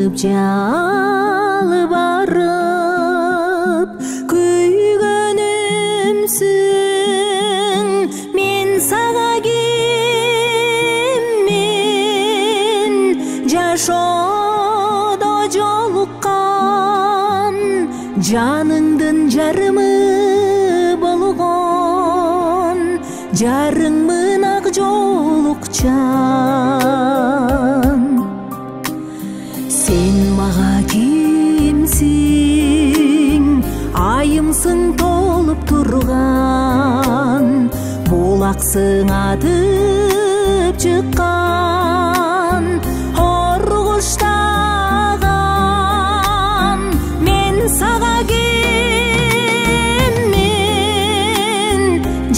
жанып жалбарып күйгөнүмсүң мен сага киммен жашоодо жолуккан жаныңдын жарымы болгон жарыңмын ак жолукчан сен мага кимсиң айымсың толуп турган булаксың атып чыккан ор куштаган мен сага киммен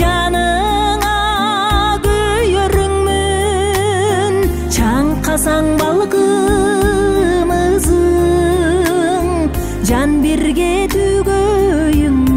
жаныңа күйөрүңмүн чаңкасаң балкымызың жан бирге түгөйүңмүн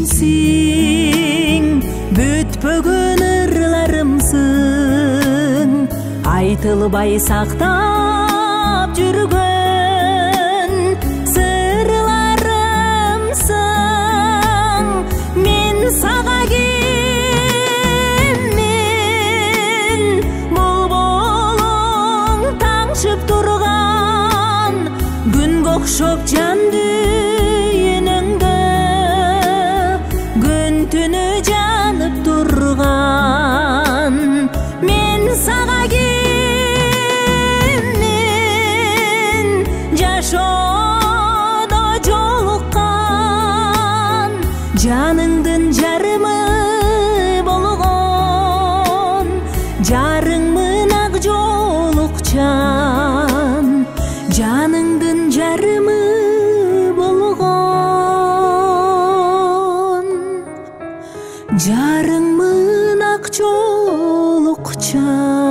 кимсиң бүтпөгөн ырларымсың айтылбай сактап жүргөн сырларымсың мен сага киммен болболуң таңшып турган күнгө окшоп жанды түнү жанып турган мен сага киммен жашоодо жолуккан жаныңдын жарымы болгон жарыңмын ак жолукчан жаныңдын жарымы жарыңмын ак жолукчан